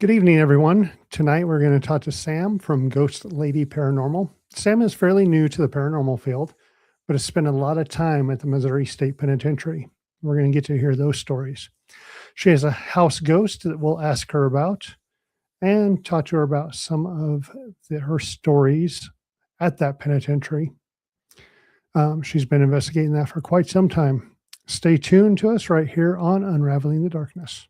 Good evening, everyone. Tonight we're going to talk to Sam from Ghostlady Paranormal. Sam is fairly new to the paranormal field, but has spent a lot of time at the Missouri State Penitentiary. We're going to get to hear those stories. She has a house ghost that we'll ask her about and talk to her about some of her stories at that penitentiary. She's been investigating that for quite some time. Stay tuned to us right here on Unraveling the Darkness.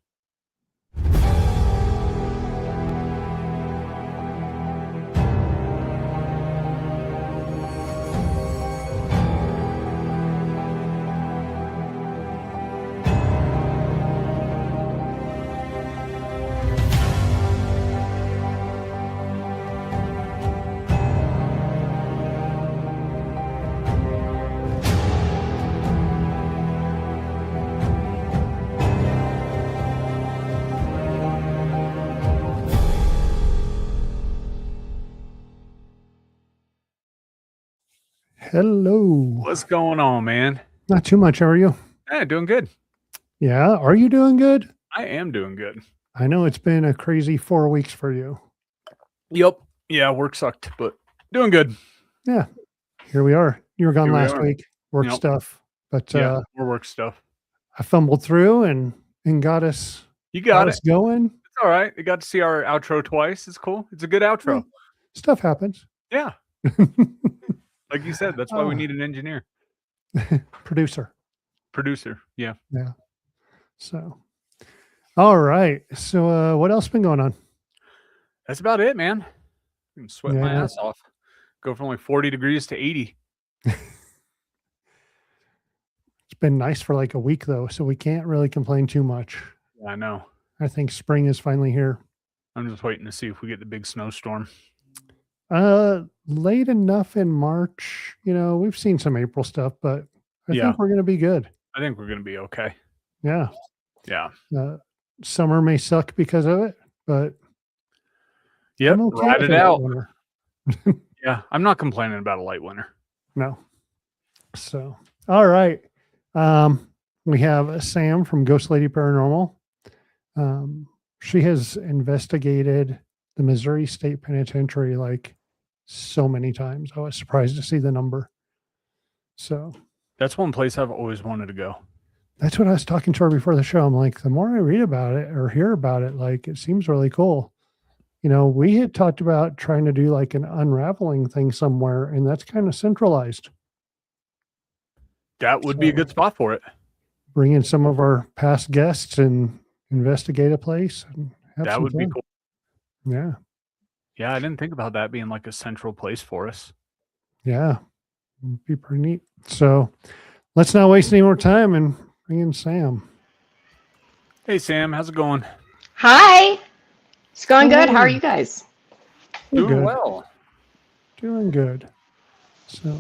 Hello. What's going on, man? Not too much. How are you? Yeah, doing good. Yeah. Are you doing good? I am doing good. I know it's been a crazy 4 weeks for you. Yep. Yeah, work sucked, but doing good. Yeah. Here we are. You were gone last week. Work stuff. But more work stuff. I fumbled through and got us. You got us going. It's all right. I got to see our outro twice. It's cool. It's a good outro. Yeah. Stuff happens. Yeah. Like you said, that's why we need an engineer. Producer. Yeah. Yeah. So, all right. So, what else been going on? That's about it, man. I'm sweating my ass off. Go from like 40 degrees to 80. It's been nice for like a week though, so we can't really complain too much. Yeah, I know. I think spring is finally here. I'm just waiting to see if we get the big snowstorm. Late enough in March. You know, we've seen some April stuff, but I think we're going to be good. I think we're going to be okay. Yeah. Yeah. Summer may suck because of it, but ride it out. Yeah, I'm not complaining about a light winter. No. So, all right. We have Sam from Ghostlady Paranormal. She has investigated the Missouri State Penitentiary like so many times. I was surprised to see the number. So that's one place I've always wanted to go. That's what I was talking to her before the show. I'm like, the more I read about it or hear about it, like it seems really cool. You know, we had talked about trying to do like an unraveling thing somewhere, and that's kind of centralized. That would be a good spot for it. Bring in some of our past guests and investigate a place. And that would be cool. Yeah. Yeah, I didn't think about that being like a central place for us. Yeah. It'd be pretty neat. So let's not waste any more time and bring in Sam. Hey, Sam. How's it going? Hi. It's going good. How are you guys? Doing well. Doing good. So,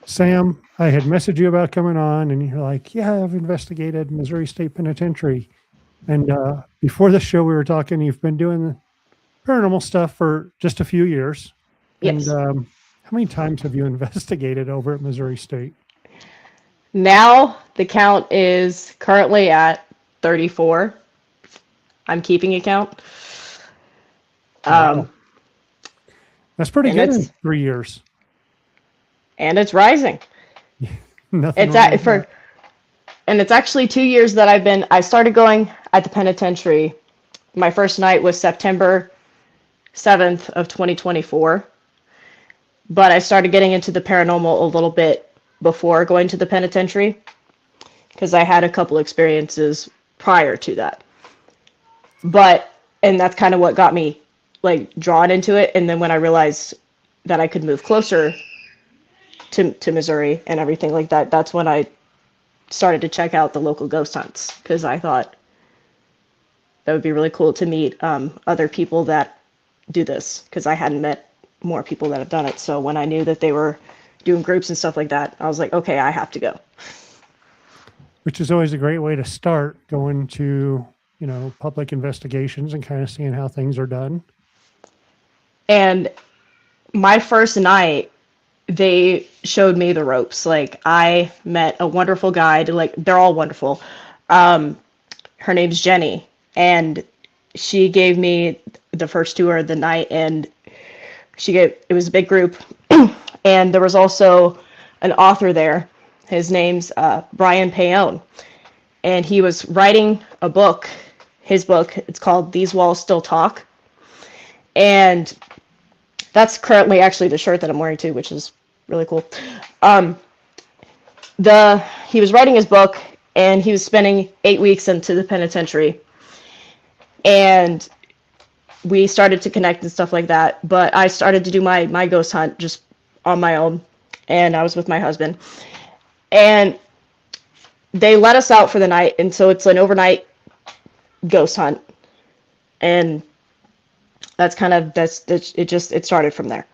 Sam, I had messaged you about coming on, and you're like, yeah, I've investigated Missouri State Penitentiary. And before the show, we were talking, you've been doing the paranormal stuff for just a few years. Yes. And how many times have you investigated over at Missouri State? Now the count is currently at 34. I'm keeping a count. Wow. That's pretty good in 3 years. And it's rising. Nothing and it's actually 2 years that I started going at the penitentiary. My first night was September 7th of 2024. But I started getting into the paranormal a little bit before going to the penitentiary because I had a couple experiences prior to that. And that's kind of what got me like drawn into it. And then when I realized that I could move closer to Missouri and everything like that, that's when I started to check out the local ghost hunts because I thought that would be really cool to meet other people that do this because I hadn't met more people that have done it. So when I knew that they were doing groups and stuff like that, I was like, okay, I have to go. Which is always a great way to start, going to, you know, public investigations and kind of seeing how things are done. And my first night, they showed me the ropes. Like, I met a wonderful guide. Like, they're all wonderful. Her name's Jenny, and she gave me the first tour of the night, and it was a big group, and there was also an author there. His name's Brian Paone, and he was writing a book. His book, it's called These Walls Still Talk, and that's currently actually the shirt that I'm wearing too, which is really cool. He was writing his book, and he was spending 8 weeks into the penitentiary, and we started to connect and stuff like that. But I started to do my ghost hunt just on my own, and I was with my husband, and they let us out for the night, and so it's an overnight ghost hunt, and it started from there.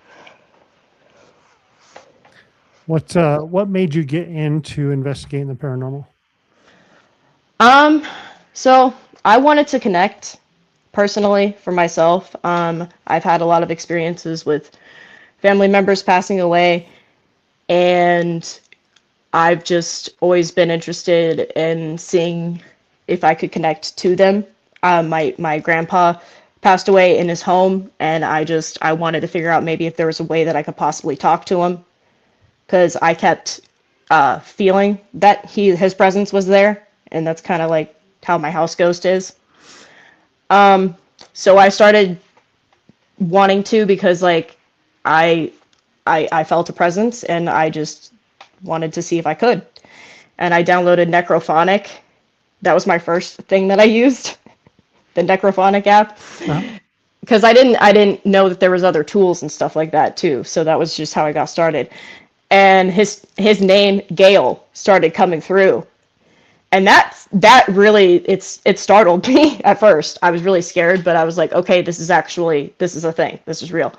What made you get into investigating the paranormal? So I wanted to connect personally for myself. I've had a lot of experiences with family members passing away, and I've just always been interested in seeing if I could connect to them. My grandpa passed away in his home, and I wanted to figure out maybe if there was a way that I could possibly talk to him, because I kept feeling that his presence was there, and that's kind of like how my house ghost is. So I started wanting to, because like I felt a presence, and I just wanted to see if I could. And I downloaded Necrophonic. That was my first thing that I used, the Necrophonic app. Because I didn't know that there was other tools and stuff like that too. So that was just how I got started. And his name, Gale, started coming through. And that really, it startled me at first. I was really scared, but I was like, okay, this is a thing. This is real.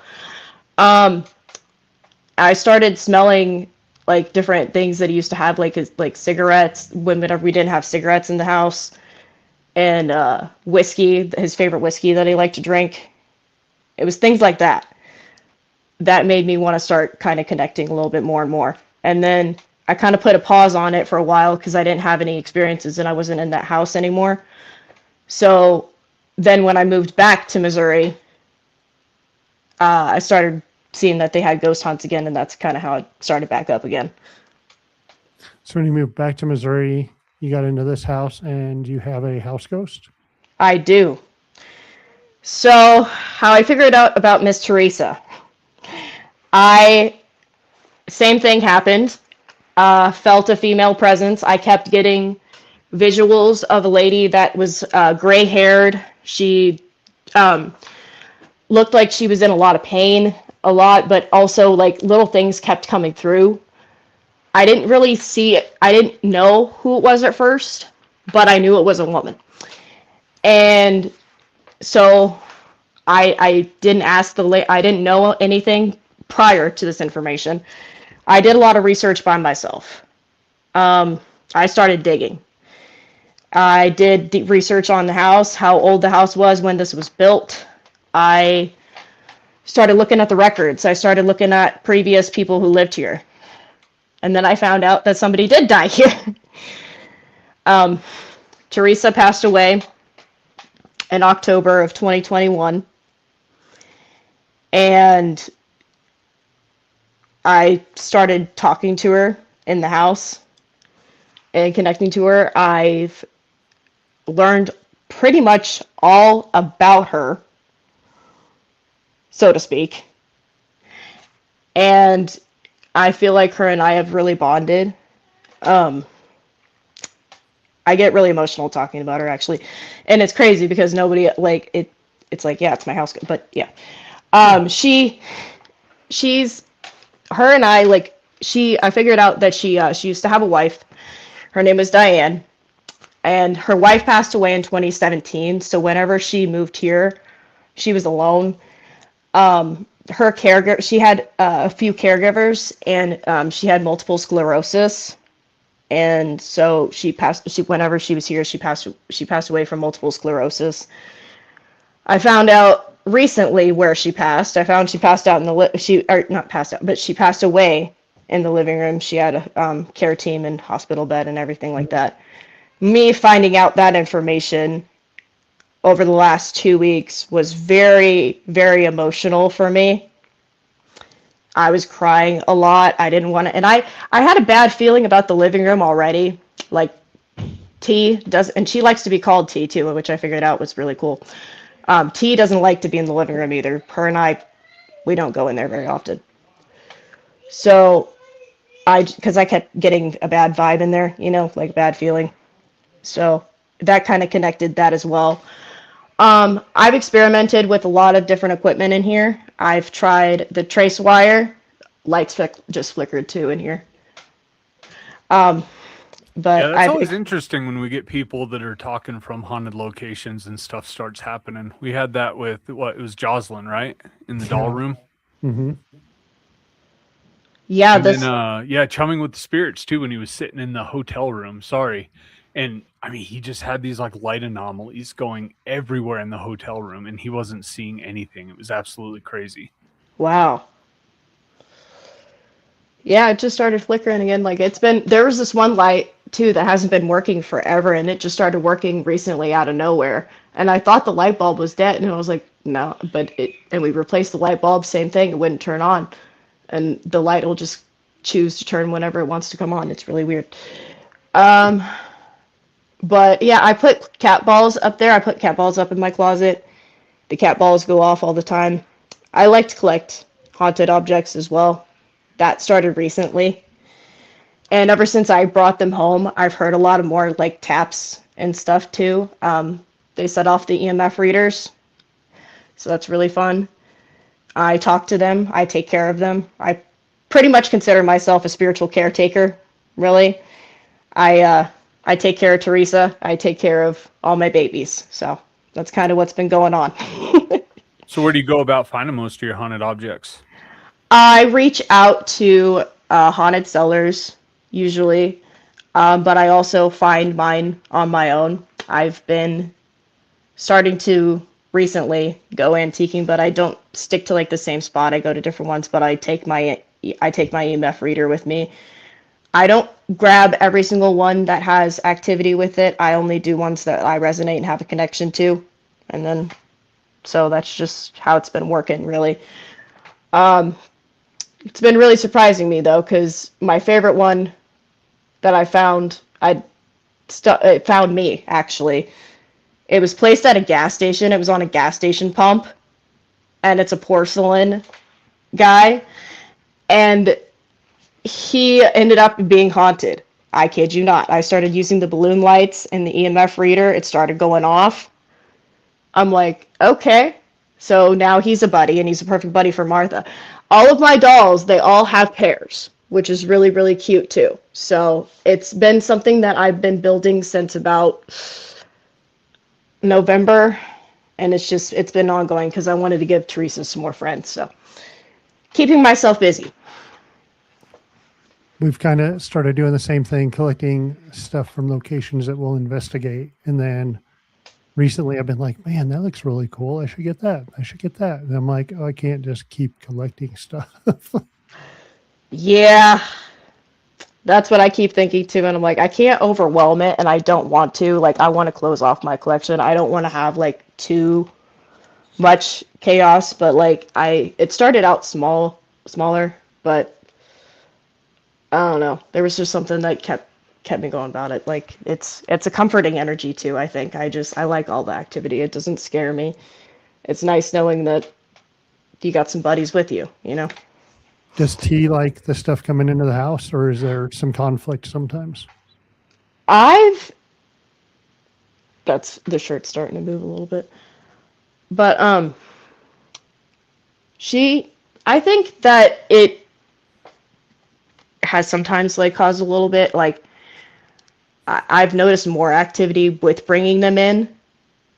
I started smelling like different things that he used to have, like cigarettes, whenever we didn't have cigarettes in the house, and whiskey, his favorite whiskey that he liked to drink. It was things like that that made me want to start kind of connecting a little bit more and more. And then I kind of put a pause on it for a while because I didn't have any experiences and I wasn't in that house anymore. So then when I moved back to Missouri, I started seeing that they had ghost hunts again, and that's kind of how it started back up again. So when you moved back to Missouri, you got into this house, and you have a house ghost? I do. So how I figured out about Miss Teresa. Same thing happened. Felt a female presence. I kept getting visuals of a lady that was gray-haired. She looked like she was in a lot of pain, but also like little things kept coming through. I didn't really see it. I didn't know who it was at first, but I knew it was a woman. And so I didn't ask I didn't know anything prior to this information. I did a lot of research by myself. I started digging. I did research on the house, how old the house was when this was built. I started looking at the records. I started looking at previous people who lived here. And then I found out that somebody did die here. Teresa passed away in October of 2021. And I started talking to her in the house and connecting to her. I've learned pretty much all about her, so to speak. And I feel like her and I have really bonded. I get really emotional talking about her, actually. And it's crazy because nobody, like, it's like, yeah, it's my house. But yeah. Her and I, like, I figured out that she used to have a wife. Her name was Diane. And her wife passed away in 2017. So whenever she moved here, she was alone. Her caregiver, she had a few caregivers, and she had multiple sclerosis. And so whenever she was here, she passed away from multiple sclerosis. I found out recently where she passed. I found she passed out she passed away in the living room. She had a care team and hospital bed and everything like that. Me finding out that information over the last 2 weeks was very, very emotional for me. I was crying a lot. I didn't want to, and I had a bad feeling about the living room already. Like T does, and she likes to be called T too, which I figured out was really cool. T doesn't like to be in the living room either. Her and I, we don't go in there very often. So because I kept getting a bad vibe in there, like a bad feeling. So that kind of connected that as well. I've experimented with a lot of different equipment in here. I've tried the trace wire. Lights just flickered too in here. Yeah, But that's always interesting when we get people that are talking from haunted locations and stuff starts happening. We had that with it was Jocelyn, right? In the doll room. Mm-hmm. yeah, And this then chumming with the spirits too when he was sitting in the hotel room. Sorry. And I mean, he just had these like light anomalies going everywhere in the hotel room and he wasn't seeing anything. It was absolutely crazy. wow. Yeah, it just started flickering again. Like there was this one light too that hasn't been working forever, and it just started working recently out of nowhere. And I thought the light bulb was dead, and I was like, no, and we replaced the light bulb, same thing, it wouldn't turn on. And the light will just choose to turn whenever it wants to come on. It's really weird. Um, but yeah, I put cat balls up there. I put cat balls up in my closet. The cat balls go off all the time. I like to collect haunted objects as well. That started recently. And ever since I brought them home, I've heard a lot of more like taps and stuff too. They set off the EMF readers. So that's really fun. I talk to them. I take care of them. I pretty much consider myself a spiritual caretaker, really. I take care of Teresa. I take care of all my babies. So that's kind of what's been going on. So where do you go about finding most of your haunted objects? I reach out to haunted sellers usually, but I also find mine on my own. I've been starting to recently go antiquing, but I don't stick to like the same spot. I go to different ones, but I take my EMF reader with me. I don't grab every single one that has activity with it. I only do ones that I resonate and have a connection to, and then so that's just how it's been working, really. It's been really surprising me though, because my favorite one that I found, it found me actually. It was placed at a gas station. It was on a gas station pump, and it's a porcelain guy, and he ended up being haunted. I kid you not. I started using the balloon lights and the EMF reader. It started going off. I'm like, okay. So now he's a buddy, and he's a perfect buddy for Martha. All of my dolls, they all have pairs, which is really, really cute too. So it's been something that I've been building since about November, and it's been ongoing because I wanted to give Teresa some more friends. So keeping myself busy. We've kind of started doing the same thing, collecting stuff from locations that we'll investigate. And then recently I've been like, man, that looks really cool. I should get that. I should get that. And I'm like, oh, I can't just keep collecting stuff. Yeah, that's what I keep thinking too. And I'm like, I can't overwhelm it, and I don't want to. Like, I want to close off my collection. I don't want to have like too much chaos, but like it started out smaller, but I don't know. There was just something that kept me going about it. Like it's a comforting energy too, I think. I like all the activity. It doesn't scare me. It's nice knowing that you got some buddies with you, you know? Does T like the stuff coming into the house, or is there some conflict sometimes? That's the shirt's starting to move a little bit. But I think that it has sometimes like caused a little bit like I've noticed more activity with bringing them in,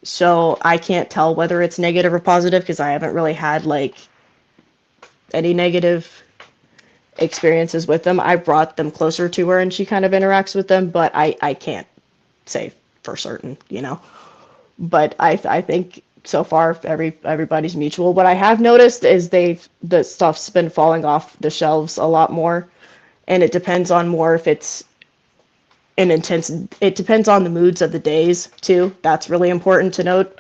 so I can't tell whether it's negative or positive because I haven't really had like any negative experiences with them. I brought them closer to her and she kind of interacts with them, but I can't say for certain, you know. But I think so far everybody's mutual. What I have noticed is the stuff's been falling off the shelves a lot more, and it depends on more if it's an intense. It depends on the moods of the days too. That's really important to note.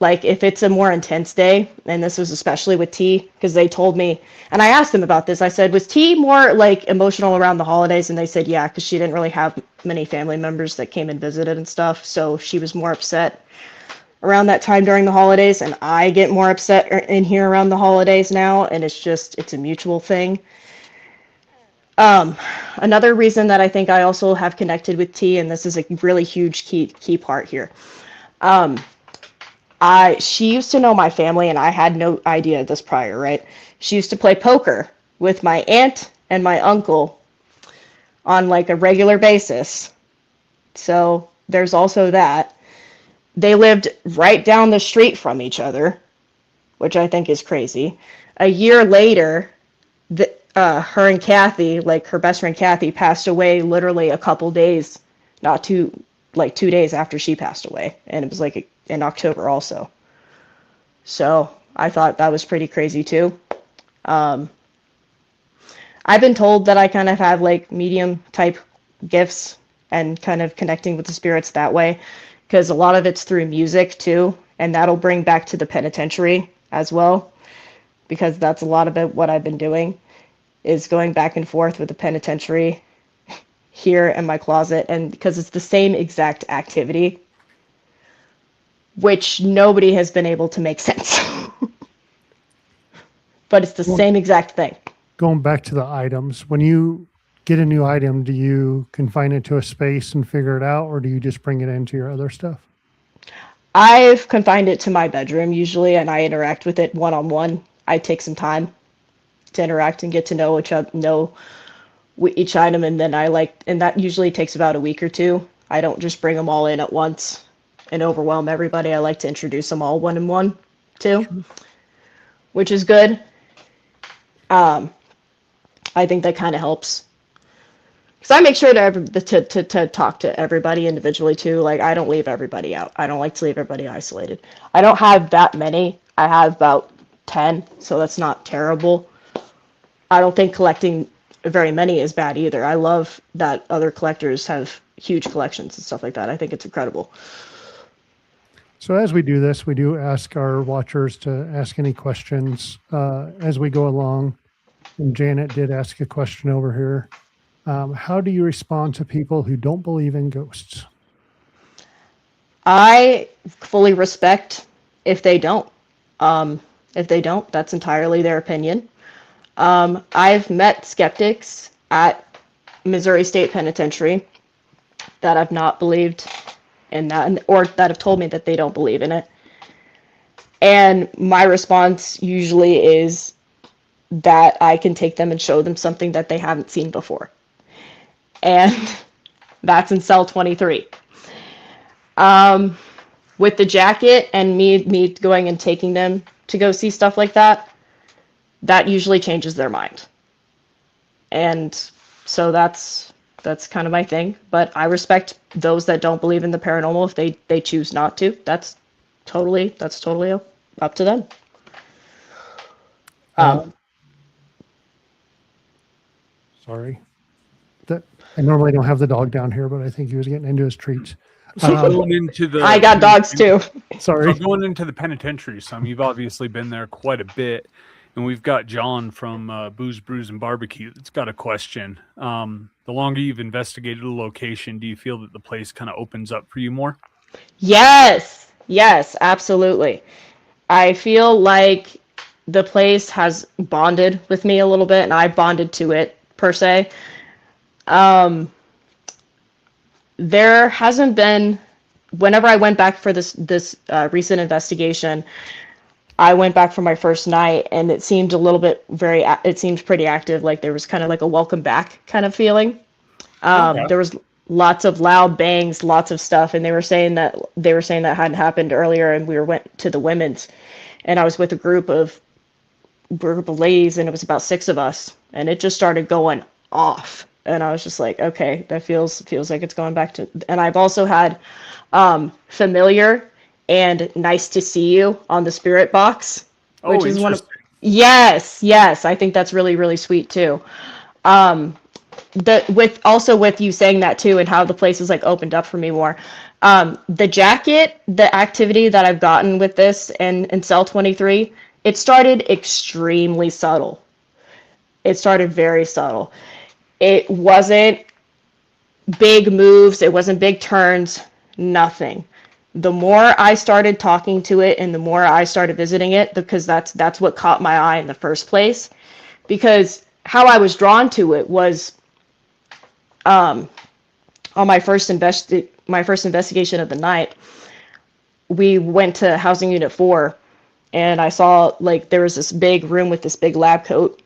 Like if it's a more intense day, and this was especially with T, because they told me, and I asked them about this. I said, was T more like emotional around the holidays? And they said, yeah, because she didn't really have many family members that came and visited and stuff, so she was more upset around that time during the holidays. And I get more upset in here around the holidays now, and it's a mutual thing. Another reason that I think I also have connected with T, and this is a really huge key part here. She used to know my family, and I had no idea this prior, right? She used to play poker with my aunt and my uncle on like a regular basis. So there's also that. They lived right down the street from each other, which I think is crazy. A year later, her and Kathy, like her best friend Kathy, passed away literally a couple days, not two, like 2 days after she passed away. And it was like in October also. So I thought that was pretty crazy too. I've been told that I kind of have like medium type gifts and kind of connecting with the spirits that way, because a lot of it's through music too. And that'll bring back to the penitentiary as well, because that's a lot of it. What I've been doing is going back and forth with the penitentiary here in my closet, and because it's the same exact activity, which nobody has been able to make sense. But it's the same exact thing. Going back to the items, when you get a new item, do you confine it to a space and figure it out, or do you just bring it into your other stuff? I've confined it to my bedroom usually, and I interact with it one-on-one. I take some time to interact and get to know each item, and then and that usually takes about a week or two. I don't just bring them all in at once and overwhelm everybody. I like to introduce them all one and one too, which is good. I think that kind of helps, because I make sure to talk to everybody individually too. Like I don't leave everybody out. I don't like to leave everybody isolated. I don't have that many. I have about 10, so that's not terrible. I don't think collecting very many is bad either. I love that other collectors have huge collections and stuff like that. I think it's incredible. So as we do this, we do ask our watchers to ask any questions as we go along. And Janet did ask a question over here. How do you respond to people who don't believe in ghosts? I fully respect if they don't. If they don't, that's entirely their opinion. I've met skeptics at Missouri State Penitentiary that have not believed in that, or that have told me that they don't believe in it. And my response usually is that I can take them and show them something that they haven't seen before. And that's in cell 23. With the jacket and me going and taking them to go see stuff like that, that usually changes their mind. And so that's kind of my thing. But I respect those that don't believe in the paranormal if they choose not to. That's totally up to them. Sorry. I normally don't have the dog down here, but I think he was getting into his treats. Going into the I got dogs too. Sorry. So going into the penitentiary, Sam, you've obviously been there quite a bit. And we've got John from Booze, Brews, and Barbecue that's got a question. The longer you've investigated a location, do you feel that the place kind of opens up for you more? Yes, absolutely. I feel like the place has bonded with me a little bit, and I bonded to it, per se. There hasn't been, whenever I went back for this recent investigation, I went back for my first night, and it seemed it seemed pretty active. Like there was kind of like a welcome back kind of feeling. There was lots of loud bangs, lots of stuff, and they were saying that hadn't happened earlier. And we went to the women's, and I was with a group of ladies, and it was about 6 of us, and it just started going off. And I was just like, okay, that feels like it's going back to. And I've also had familiar and nice to see you on the spirit box, which is one of. Yes, I think that's really, really sweet too. with you saying that too, and how the place has like opened up for me more. The jacket, the activity that I've gotten with this and in Cell 23, it started extremely subtle. It started very subtle. It wasn't big moves, it wasn't big turns, nothing. The more I started talking to it and the more I started visiting it, because that's what caught my eye in the first place. Because how I was drawn to it was on my first investigation of the night, we went to housing unit 4 and I saw like there was this big room with this big lab coat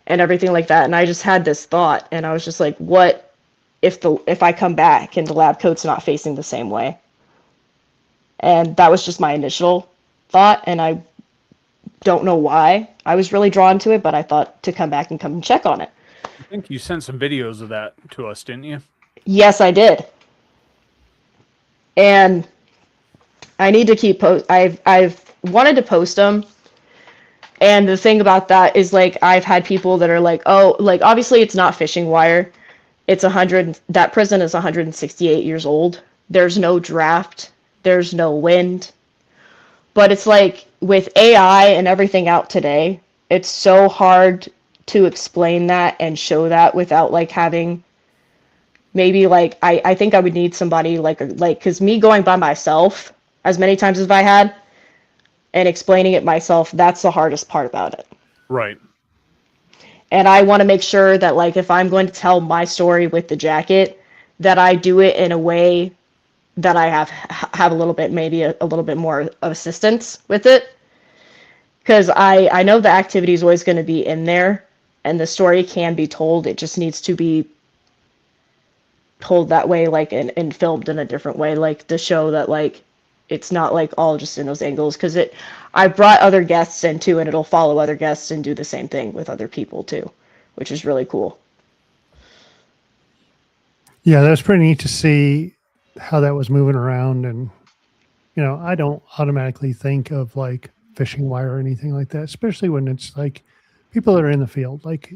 and everything like that, and I just had this thought and I was just like, what if I come back and the lab coat's not facing the same way? And that was just my initial thought, and I don't know why I was really drawn to it, but I thought to come back and come and check on it. I think you sent some videos of that to us, didn't you? Yes, I did. And I need to keep I've wanted to post them. And the thing about that is like I've had people that are like, "Oh, like obviously it's not fishing wire. It's 100 that prison is 168 years old. There's no draft, there's no wind." But it's like with AI and everything out today, it's so hard to explain that and show that without like having maybe like I think I would need somebody like because me going by myself as many times as I had and explaining it myself, that's the hardest part about it. Right. And I want to make sure that like if I'm going to tell my story with the jacket, that I do it in a way that I have a little bit, maybe a little bit more of assistance with it. Because I know the activity is always going to be in there and the story can be told. It just needs to be told that way, like and filmed in a different way, like to show that like it's not like all just in those angles. Because I brought other guests in too, and it'll follow other guests and do the same thing with other people too, which is really cool. Yeah, that was pretty neat to see how that was moving around. And, you know, I don't automatically think of like fishing wire or anything like that, especially when it's like people that are in the field. Like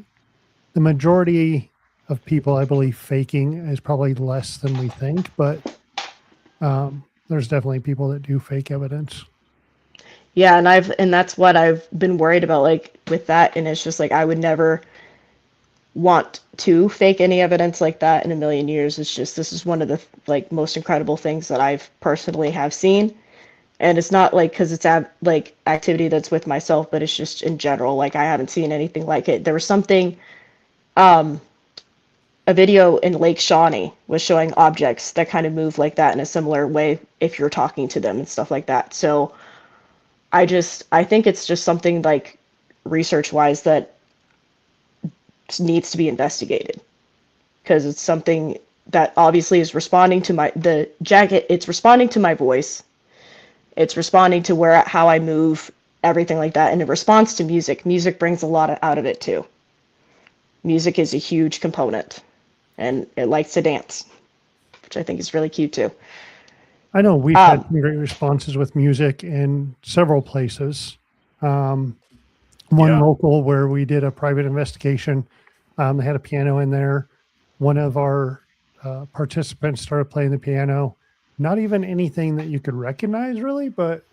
the majority of people, I believe, faking is probably less than we think, but there's definitely people that do fake evidence. Yeah, and that's what I've been worried about, like with that. And it's just like I would never want to fake any evidence like that in a million years. It's just this is one of the like most incredible things that I've personally have seen. And it's not like because it's like activity that's with myself, but it's just in general. Like I haven't seen anything like it. There was something, a video in Lake Shawnee was showing objects that kind of move like that in a similar way if you're talking to them and stuff like that. So I think it's just something like research wise that needs to be investigated, because it's something that obviously is responding to the jacket. It's responding to my voice. It's responding to how I move, everything like that. And it responds to music. Music brings a lot out of it too. Music is a huge component, and it likes to dance, which I think is really cute too. I know we've had some great responses with music in several places. One local where we did a private investigation, they had a piano in there. One of our participants started playing the piano. Not even anything that you could recognize really, but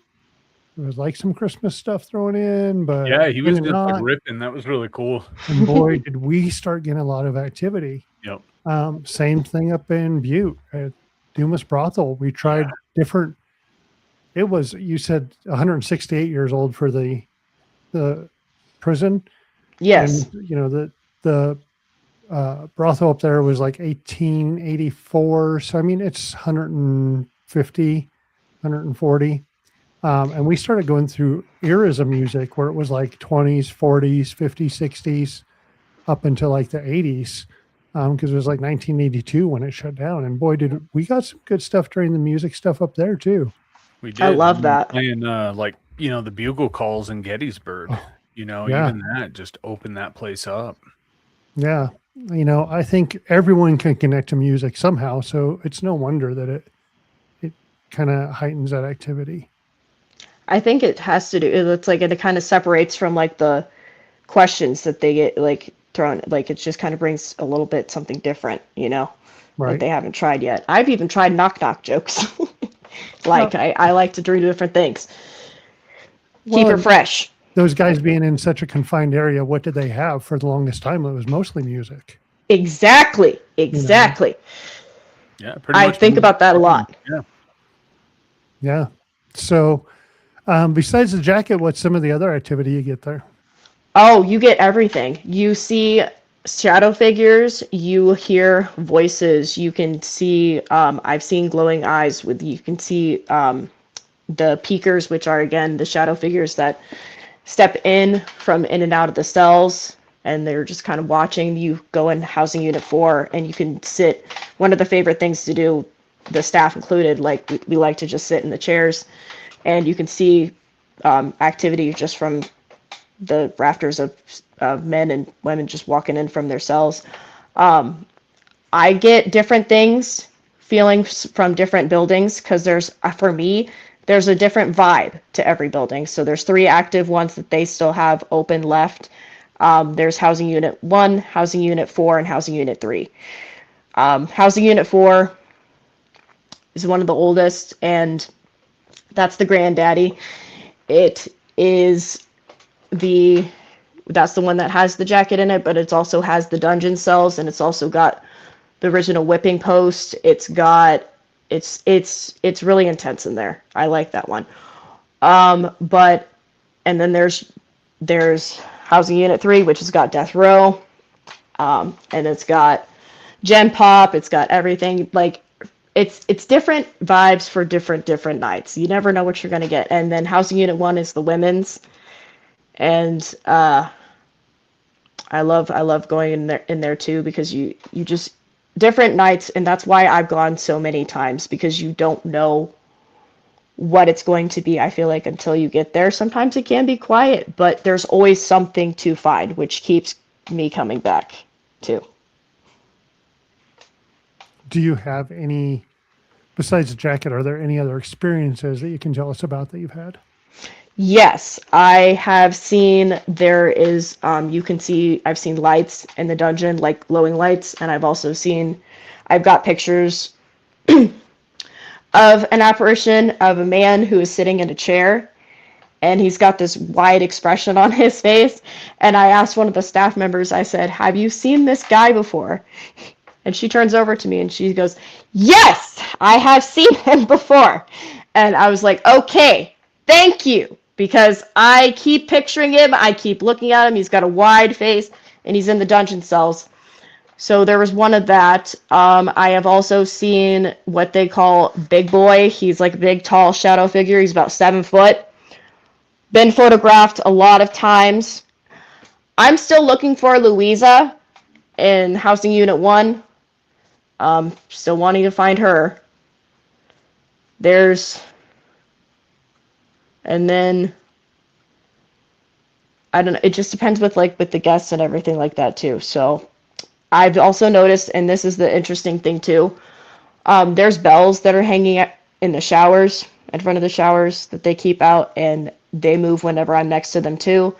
it was like some Christmas stuff thrown in. But yeah, he was just like ripping. That was really cool. And boy, did we start getting a lot of activity. Yep. Same thing up in Butte at Dumas Brothel. We tried different. It was, you said 168 years old for the prison. Yes. And, you know, the brothel up there was like 1884. So, I mean, it's 150, 140. And we started going through eras of music where it was like 20s, 40s, 50s, 60s, up until like the 80s. Because it was like 1982 when it shut down. And boy, did we got some good stuff during the music stuff up there too. We did. I love that. Playing like, you know, the bugle calls in Gettysburg, you know, even that just opened that place up. Yeah. You know, I think everyone can connect to music somehow. So it's no wonder that it kind of heightens that activity. I think it has to do, it's like it kind of separates from like the questions that they get, like thrown, like it just kind of brings a little bit something different, that Right. they haven't tried yet. I've even tried knock knock jokes. Well, I like to do different things. Keep well, it fresh. those guys being in such a confined area, what did they have for the longest time? It was mostly music. Exactly. You know? Yeah, pretty I much. think about that a lot. Yeah. Yeah. So, besides the jacket, what's some of the other activity you get there? Oh, you get everything. You see shadow figures, you hear voices, you can see, I've seen glowing eyes you can see the peekers, which are again the shadow figures that step in from in and out of the cells, and they're just kind of watching. You go in housing unit 4 and you can sit. One of the favorite things to do, the staff included, like we like to just sit in the chairs, and you can see activity just from the rafters of men and women just walking in from their cells. I get different things, feelings from different buildings, because for me, there's a different vibe to every building. So there's 3 active ones that they still have open left. There's Housing Unit 1, Housing Unit 4, and Housing Unit 3. Housing Unit 4 is one of the oldest, and that's the granddaddy. It is that's the one that has the jacket in it, but it also has the dungeon cells, and it's also got the original whipping post. It's really intense in there. I like that one. And then there's Housing Unit 3, which has got Death Row, and it's got Gen Pop. It's got everything. Like it's different vibes for different nights. You never know what you're gonna get. And then Housing Unit 1 is the women's, and I love going in there too, because you just different nights, and that's why I've gone so many times, because you don't know what it's going to be. I feel like until you get there, sometimes it can be quiet, but there's always something to find, which keeps me coming back too. Do you have any, besides the jacket, are there any other experiences that you can tell us about that you've had? Yes, I have seen I've seen lights in the dungeon, like glowing lights, and I've got pictures of an apparition of a man who is sitting in a chair, and he's got this wide expression on his face. And I asked one of the staff members, I said, "Have you seen this guy before?" And she turns over to me and she goes, "Yes, I have seen him before." And I was like, "Okay, thank you." Because I keep picturing him, I keep looking at him, he's got a wide face, and he's in the dungeon cells. So there was one of that. I have also seen what they call Big Boy. He's like a big, tall shadow figure. He's about 7 foot. Been photographed a lot of times. I'm still looking for Louisa in Housing Unit 1. Still wanting to find her. And then I don't know, it just depends with the guests and everything like that too. So I've also noticed, and this is the interesting thing too, there's bells that are hanging in the showers, in front of the showers, that they keep out, and they move whenever I'm next to them too.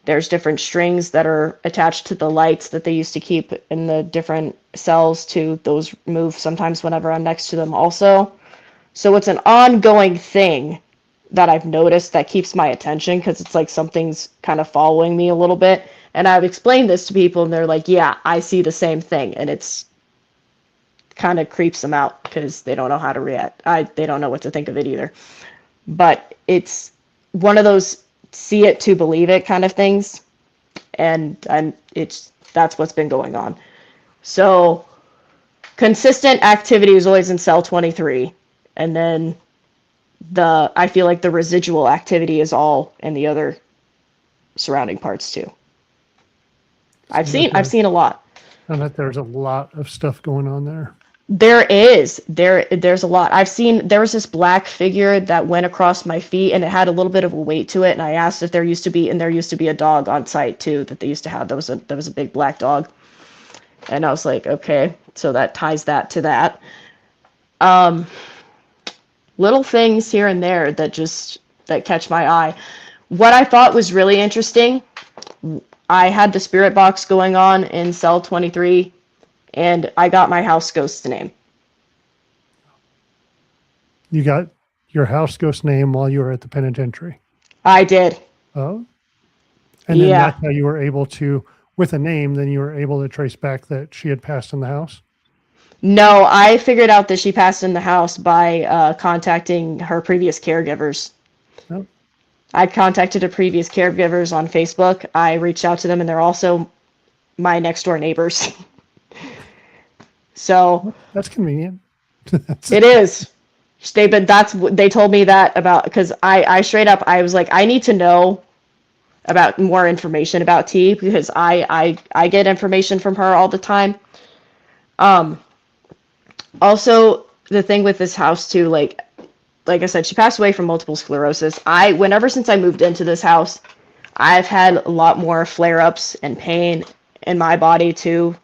There's different strings that are attached to the lights that they used to keep in the different cells too. Those move sometimes whenever I'm next to them also. So it's an ongoing thing that I've noticed that keeps my attention, because it's like something's kind of following me a little bit. And I've explained this to people, and they're like, "Yeah, I see the same thing." And it's kind of creeps them out, because they don't know how to react. They don't know what to think of it either. But it's one of those see it to believe it kind of things. And that's what's been going on. So consistent activity is always in cell 23. And then I feel like the residual activity is all in the other surrounding parts too. I've seen a lot. I bet there's a lot of stuff going on there. There's a lot. There was this black figure that went across my feet, and it had a little bit of a weight to it. And I asked if there used to be a dog on site too that they used to have. There was a big black dog, and I was like, okay, so that ties that to that. Little things here and there that catch my eye. What I thought was really interesting, I had the spirit box going on in cell 23, and I got my house ghost's name. You got your house ghost name while you were at the penitentiary. I did. Oh. And then Yeah. that's how you were able to, with a name, then you were able to trace back that she had passed in the house? No, I figured out that she passed in the house by contacting her previous caregivers. Oh. I contacted her previous caregivers on Facebook. I reached out to them, and they're also my next door neighbors. So That's convenient. it is. They told me that about, because I straight up, I was like, I need to know about more information about T, because I get information from her all the time. Also, the thing with this house too, like I said, she passed away from multiple sclerosis. Since I moved into this house, I've had a lot more flare-ups and pain in my body too.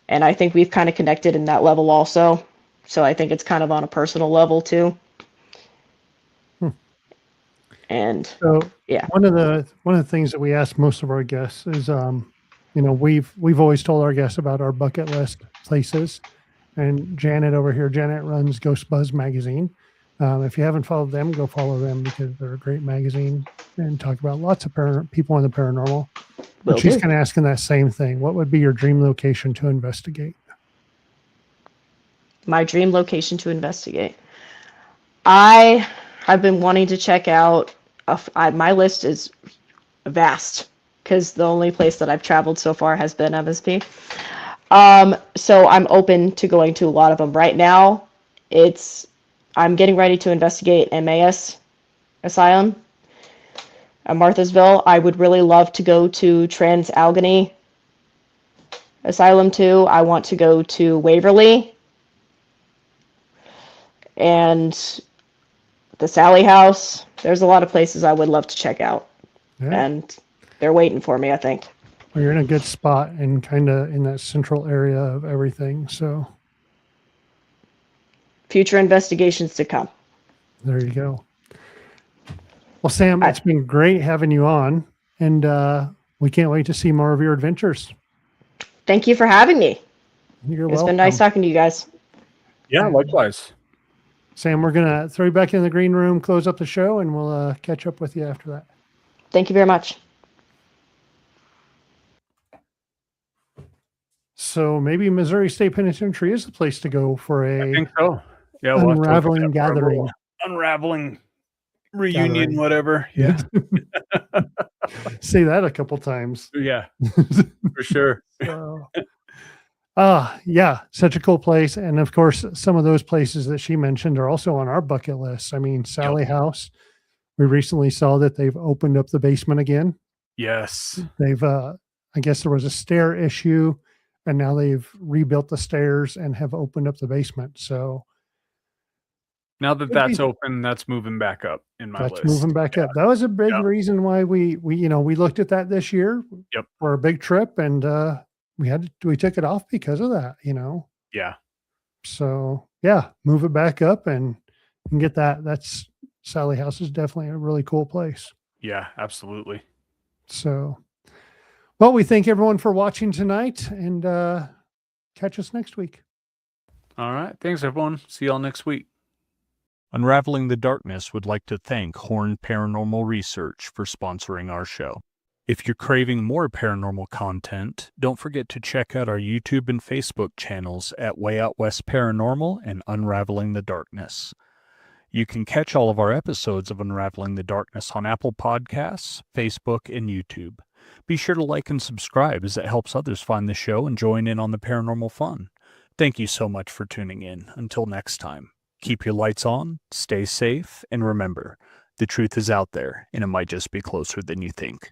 And I think we've kind of connected in that level also. So I think it's kind of on a personal level too. And So yeah. one of the things that we ask most of our guests is, we've always told our guests about our bucket list places. And Janet over here, Janet runs Ghost Buzz magazine. If you haven't followed them, go follow them because they're a great magazine and talk about lots of people in the paranormal. But she's kind of asking that same thing. What would be your dream location to investigate? My dream location to investigate. I have been wanting to check out, my list is vast because the only place that I've traveled so far has been MSP. So I'm open to going to a lot of them. Right now, I'm getting ready to investigate MAS Asylum at Marthasville. I would really love to go to Trans-Allegheny Asylum too. I want to go to Waverly and the Sally House. There's a lot of places I would love to check out. Yeah. And they're waiting for me, I think. Well, you're in a good spot and kind of in that central area of everything. So Future investigations to come. there you go. Well, Sam, it's been great having you on, and we can't wait to see more of your adventures. Thank you for having me. You're welcome. It's been nice talking to you guys. Yeah, likewise. Sam, we're going to throw you back in the green room, close up the show, and we'll catch up with you after that. Thank you very much. So maybe Missouri State Penitentiary is the place to go for I a think so. Yeah, unraveling gathering. Unraveling reunion, Gathering. Whatever. Yeah. Say that a couple times. Yeah, for sure. Yeah, such a cool place. And of course, some of those places that she mentioned are also on our bucket list. I mean, Sally House, we recently saw that they've opened up the basement again. Yes. They've, I guess there was a stair issue, and now they've rebuilt the stairs and have opened up the basement. So now that that's open, that's moving back up in my list. That's moving back up. That was a big reason why we looked at that this year for a big trip, and we took it off because of that, Yeah. So yeah, move it back up and get that. That's Sally House is definitely a really cool place. Yeah, absolutely. So, well, we thank everyone for watching tonight, and catch us next week. All right. Thanks, everyone. See y'all next week. Unraveling the Darkness would like to thank Horn Paranormal Research for sponsoring our show. If you're craving more paranormal content, don't forget to check out our YouTube and Facebook channels at Way Out West Paranormal and Unraveling the Darkness. You can catch all of our episodes of Unraveling the Darkness on Apple Podcasts, Facebook, and YouTube. Be sure to like and subscribe as it helps others find the show and join in on the paranormal fun. Thank you so much for tuning in. Until next time, keep your lights on, stay safe, and remember, the truth is out there, and it might just be closer than you think.